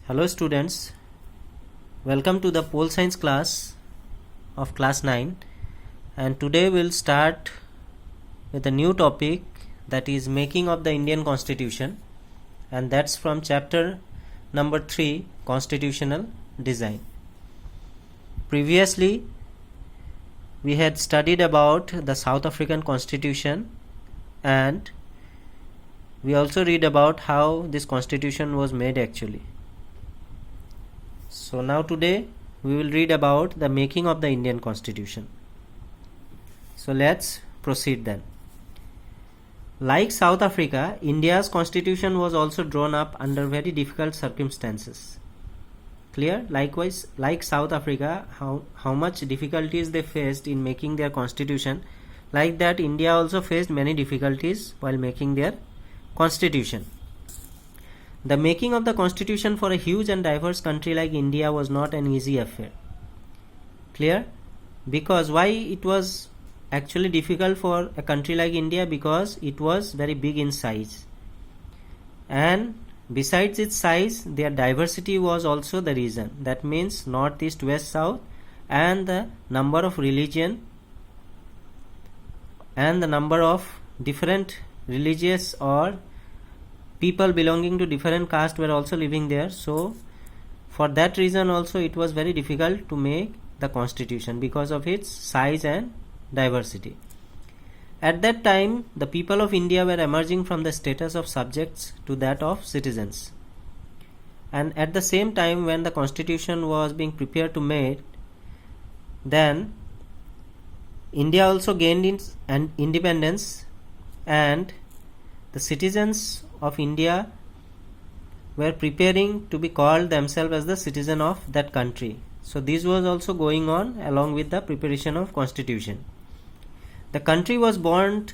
Hello students, welcome to the Pole Science class of class 9, and today we'll start with a new topic, that is making of the Indian Constitution, and that's from chapter number 3, Constitutional Design. Previously we had studied about the South African Constitution, and we also read about how this constitution was made actually. So now today we will read about the making of the Indian Constitution. So let's proceed then. Like South Africa, India's constitution was also drawn up under very difficult circumstances. Clear? Likewise, like South Africa, how much difficulties they faced in making their constitution, like that India also faced many difficulties while making their constitution. The making of the constitution for a huge and diverse country like India was not an easy affair. Clear? Because why it was actually difficult for a country like India? Because it was very big in size, and besides its size, their diversity was also the reason. That means north, east, west, south, and the number of religion and the number of different religious or people belonging to different caste were also living there. So for that reason also it was very difficult to make the constitution because of its size and diversity. At that time, the people of India were emerging from the status of subjects to that of citizens, and at the same time when the constitution was being prepared to made, then India also gained its independence, and the citizens of India were preparing to be called themselves as the citizen of that country. So this was also going on along with the preparation of constitution. The country was born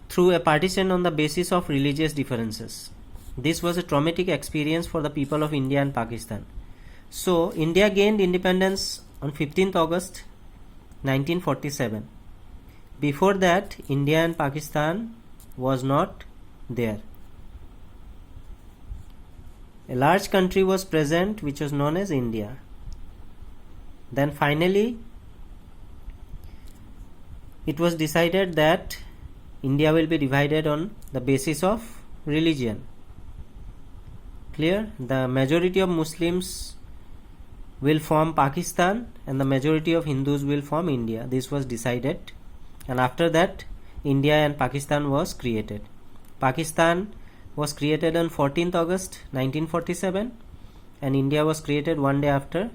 through a partition on the basis of religious differences. This was a traumatic experience for the people of India and Pakistan. So India gained independence on 15th August 1947. Before that, India and Pakistan was not there. A large country was present which was known as India. Then finally it was decided that India will be divided on the basis of religion. Clear? The majority of Muslims will form Pakistan and the majority of Hindus will form India. This was decided, and after that India and Pakistan was created. Pakistan was created on 14th August 1947, and India was created one day after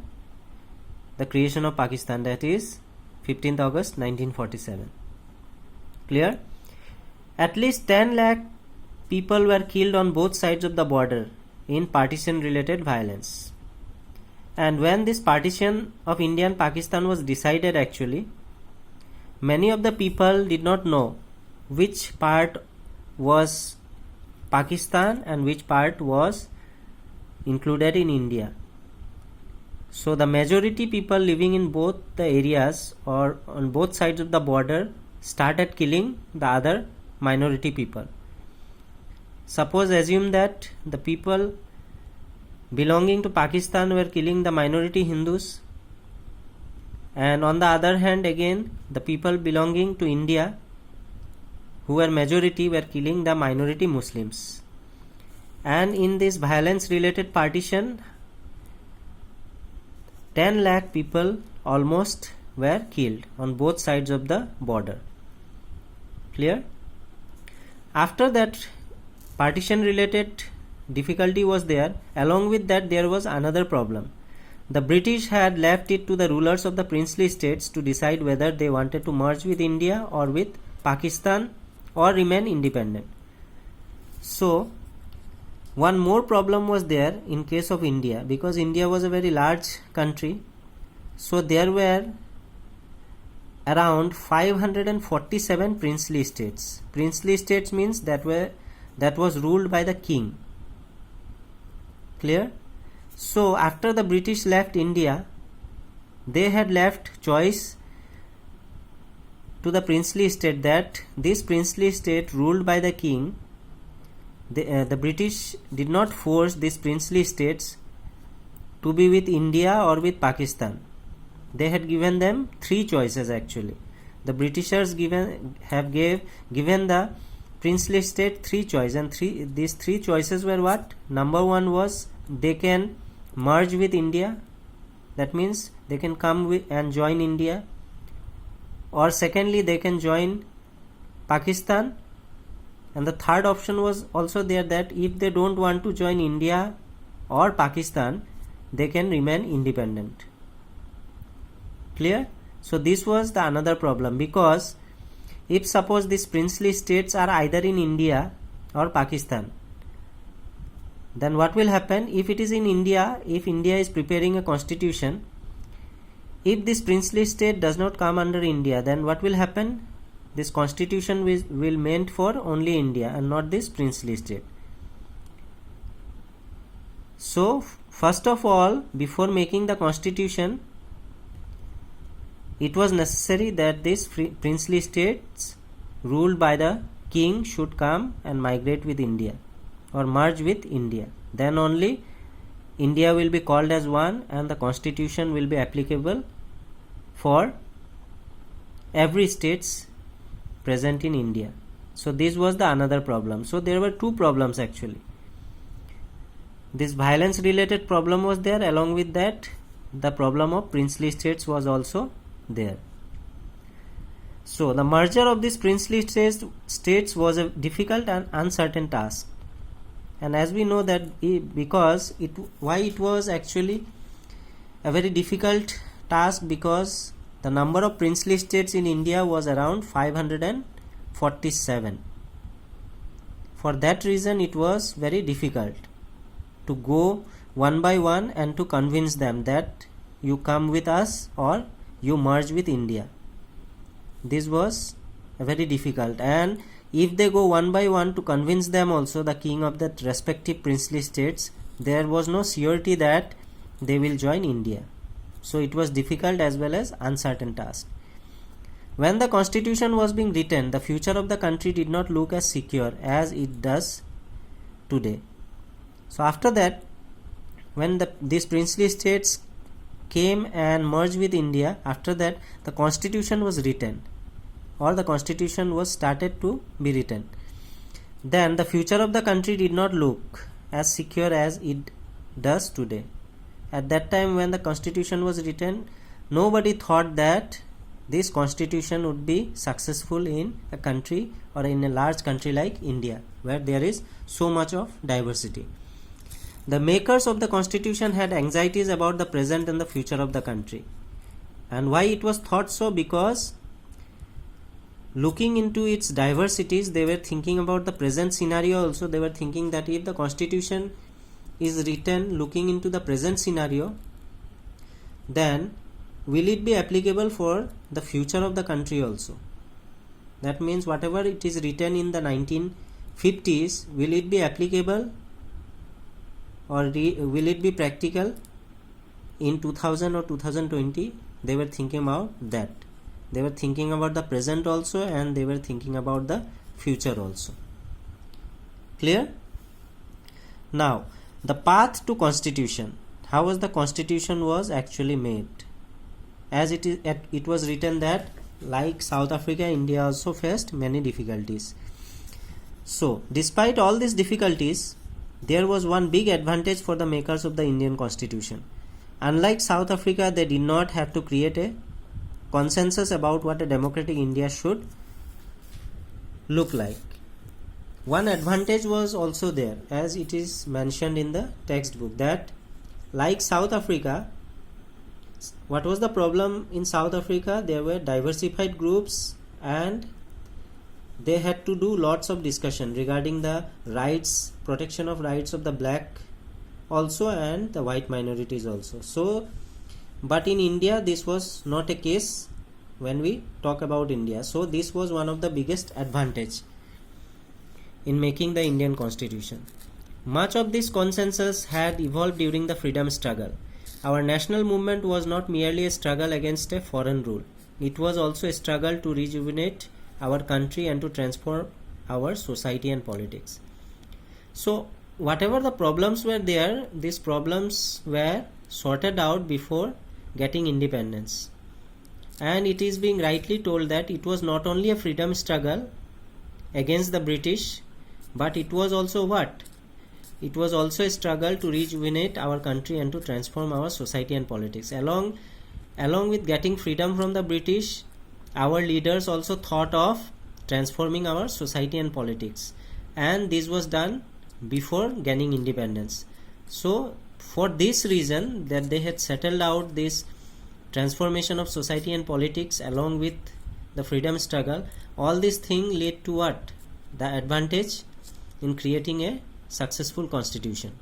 the creation of Pakistan, that is 15th August 1947. Clear? At least 10 lakh people were killed on both sides of the border in partition related violence. And when this partition of India and Pakistan was decided, actually many of the people did not know which part was Pakistan and which part was included in India. So the majority people living in both the areas or on both sides of the border started killing the other minority people. Suppose assume that the people belonging to Pakistan were killing the minority Hindus, and on the other hand again the people belonging to India who were majority were killing the minority Muslims. And in this violence related partition, 10 lakh people almost were killed on both sides of the border. Clear? After that partition related difficulty was there, along with that there was another problem. The British had left it to the rulers of the princely states to decide whether they wanted to merge with India or with Pakistan or remain independent. So one more problem was there in case of India, because India was a very large country. So there were around 547 princely states. Princely states means that was ruled by the king. Clear? So after the British left India, they had left choice to the princely state, that this princely state ruled by the king, the British did not force these princely states to be with India or with Pakistan. They had given them three choices actually. The Britishers given the princely state three choices, and these three choices were what? Number one was they can merge with India, that means they can come with and join India, or secondly they can join Pakistan, and the third option was also there, that if they don't want to join India or Pakistan, they can remain independent. Clear? So this was the another problem, because if suppose these princely states are either in India or Pakistan, then what will happen? If it is in India, if India is preparing a constitution, if this princely state does not come under India, then what will happen? This constitution will meant for only India and not this princely state. So first of all, before making the constitution, it was necessary that these princely states ruled by the king should come and migrate with India or merge with India. Then only India will be called as one and the constitution will be applicable for every states present in India. So this was the another problem. So there were two problems actually. This violence related problem was there, along with that the problem of princely states was also there. So the merger of these princely states was a difficult and uncertain task, and as we know that why it was actually a very difficult task, because the number of princely states in India was around 547. For that reason it was very difficult to go one by one and to convince them that you come with us or you merge with India. This was very difficult, and if they go one by one to convince them also, the king of that respective princely states, there was no surety that they will join India. So it was difficult as well as uncertain task. When the constitution was being written, the future of the country did not look as secure as it does today. So after that, when these princely states came and merged with India, after that the constitution was written, or the constitution was started to be written. Then the future of the country did not look as secure as it does today. At that time when the constitution was written, nobody thought that this constitution would be successful in a country or in a large country like India, where there is so much of diversity. The makers of the constitution had anxieties about the present and the future of the country. And why it was thought so? Because looking into its diversities, they were thinking about the present scenario also. They were thinking that if the constitution is written looking into the present scenario, then will it be applicable for the future of the country also? That means whatever it is written in the 1950s, will it be applicable or will it be practical in 2000 or 2020? They were thinking about that. They were thinking about the present also, and they were thinking about the future also. Clear? Now, the path to constitution. How was the constitution was actually made? As it was written that like South Africa, India also faced many difficulties. So, despite all these difficulties, there was one big advantage for the makers of the Indian constitution. Unlike South Africa, they did not have to create a consensus about what a democratic India should look like. One advantage was also there, as it is mentioned in the textbook, that like South Africa, what was the problem in South Africa? There were diversified groups and they had to do lots of discussion regarding the rights, protection of rights of the black also and the white minorities also. So, but in India this was not a case when we talk about India. So this was one of the biggest advantage in making the Indian constitution. Much of this consensus had evolved during the freedom struggle. Our national movement was not merely a struggle against a foreign rule. It was also a struggle to rejuvenate our country and to transform our society and politics. So whatever the problems were there, these problems were sorted out before getting independence. And it is being rightly told that it was not only a freedom struggle against the British, but it was also what? It was also a struggle to rejuvenate our country and to transform our society and politics. Along with getting freedom from the British, our leaders also thought of transforming our society and politics, and this was done before gaining independence. So for this reason, that they had settled out this transformation of society and politics along with the freedom struggle, all these things led to what? The advantage in creating a successful constitution.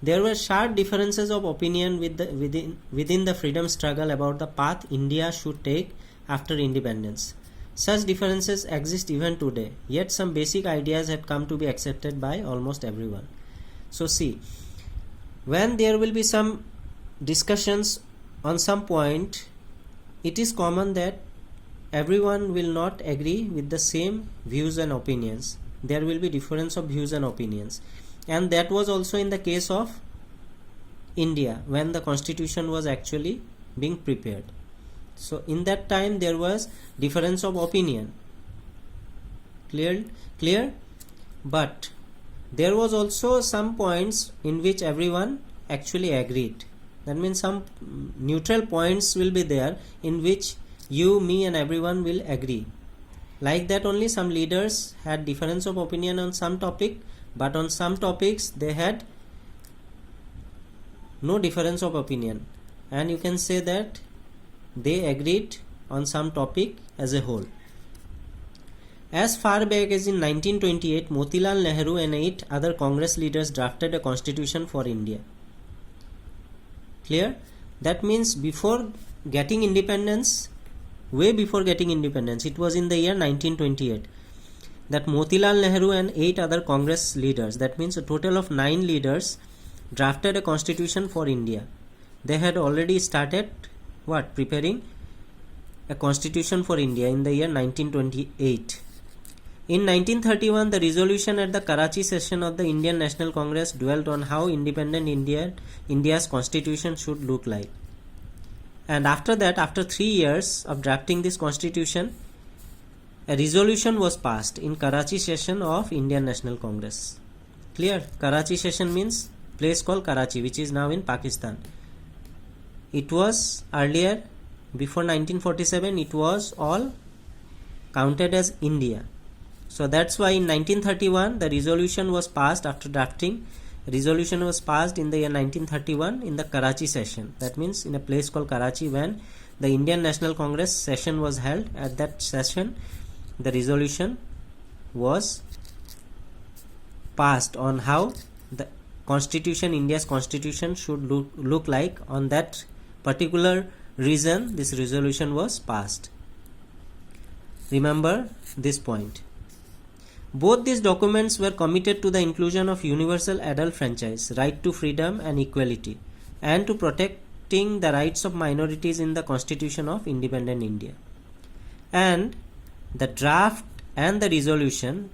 There were sharp differences of opinion within the freedom struggle about the path India should take after independence. Such differences exist even today, yet some basic ideas have come to be accepted by almost everyone. So see, when there will be some discussions on some point, it is common that everyone will not agree with the same views and opinions. There will be difference of views and opinions, and that was also in the case of India when the constitution was actually being prepared. So in that time there was difference of opinion, clear, but there was also some points in which everyone actually agreed. That means some neutral points will be there in which you, me and everyone will agree. Like that only some leaders had difference of opinion on some topic, but on some topics they had no difference of opinion, and you can say that they agreed on some topic as a whole. As far back as in 1928, Motilal Nehru and 8 other Congress leaders drafted a constitution for India. Clear? That means before getting independence, way before getting independence, it was in the year 1928, that Motilal Nehru and 8 other Congress leaders, that means a total of 9 leaders, drafted a constitution for India. They had already started preparing a constitution for India in the year 1928. In 1931, the resolution at the Karachi session of the Indian National Congress dwelt on how independent India's constitution should look like. And after that, after 3 years of drafting this constitution, a resolution was passed in Karachi session of Indian National Congress. Clear? Karachi session means place called Karachi, which is now in Pakistan. It was earlier, before 1947, it was all counted as India. So that's why in 1931 the resolution was passed. After drafting, resolution was passed in the year 1931 in the Karachi session. That means in a place called Karachi, when the Indian National Congress session was held. At that session, the resolution was passed on how the constitution, India's constitution, should look like. On that particular reason, this resolution was passed. Remember this point. Both these documents were committed to the inclusion of universal adult franchise, right to freedom and equality, and to protecting the rights of minorities in the Constitution of Independent India. And the draft and the resolution,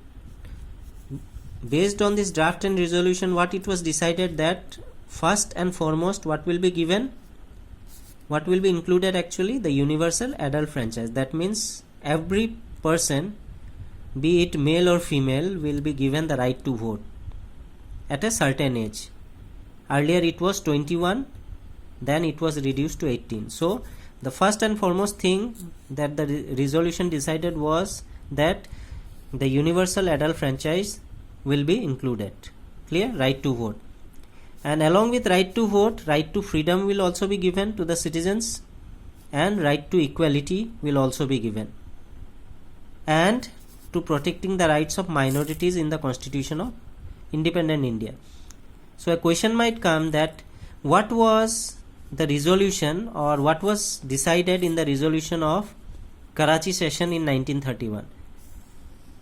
based on this draft and resolution, what it was decided that first and foremost, what will be given? What will be included actually? The universal adult franchise. That means every person, be it male or female, will be given the right to vote at a certain age. Earlier it was 21, then it was reduced to 18. So the first and foremost thing that the resolution decided was that the universal adult franchise will be included. Clear? Right to vote. And along with right to vote, right to freedom will also be given to the citizens, and right to equality will also be given, and to protecting the rights of minorities in the Constitution of Independent India. So a question might come that what was the resolution, or what was decided in the resolution of Karachi session in 1931.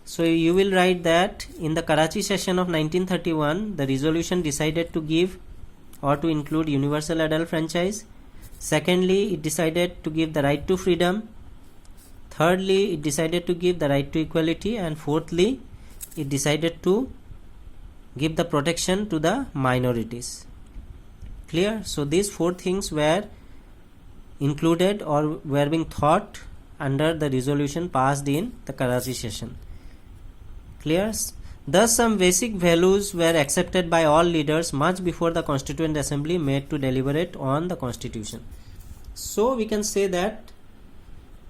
So you will write that in the Karachi session of 1931, the resolution decided to give or to include universal adult franchise. Secondly, it decided to give the right to freedom. Thirdly, it decided to give the right to equality. And fourthly, it decided to give the protection to the minorities. Clear? So these four things were included or were being thought under the resolution passed in the Karachi session. Clear? Thus some basic values were accepted by all leaders much before the Constituent Assembly met to deliberate on the Constitution. So we can say that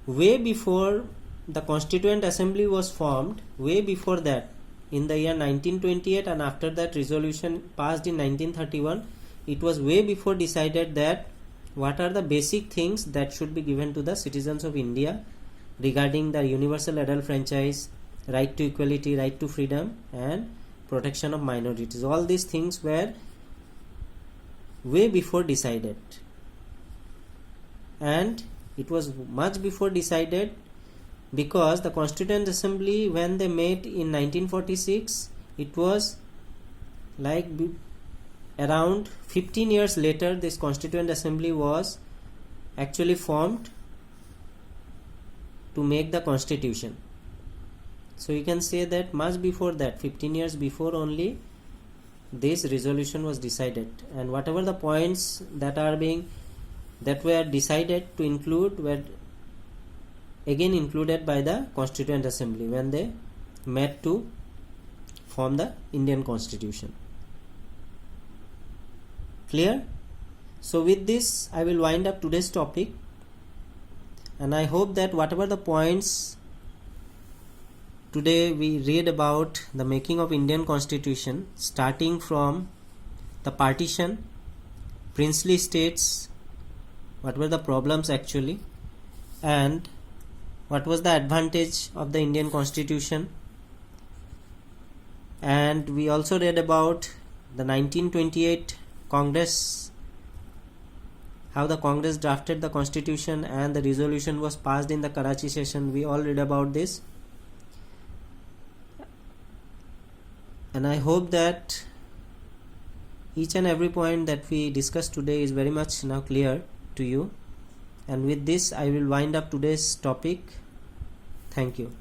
way before the Constituent Assembly was formed, way before that, in the year 1928, and after that resolution passed in 1931, it was way before decided that what are the basic things that should be given to the citizens of India regarding the universal adult franchise, right to equality, right to freedom, and protection of minorities. All these things were way before decided, and it was much before decided because the Constituent Assembly, when they met in 1946, it was like around 15 years later this Constituent Assembly was actually formed to make the Constitution. So you can say that much before that, 15 years before only, this resolution was decided, and whatever the points that were decided to include were again included by the Constituent Assembly when they met to form the Indian Constitution. Clear? So with this I will wind up today's topic, and I hope that whatever the points today we read about the making of Indian Constitution, starting from the partition, princely states, what were the problems actually, and what was the advantage of the Indian Constitution, and we also read about the 1928 Congress, how the Congress drafted the Constitution and the resolution was passed in the Karachi session. We all read about this, and I hope that each and every point that we discussed today is very much now clear to you. And with this I will wind up today's topic. Thank you.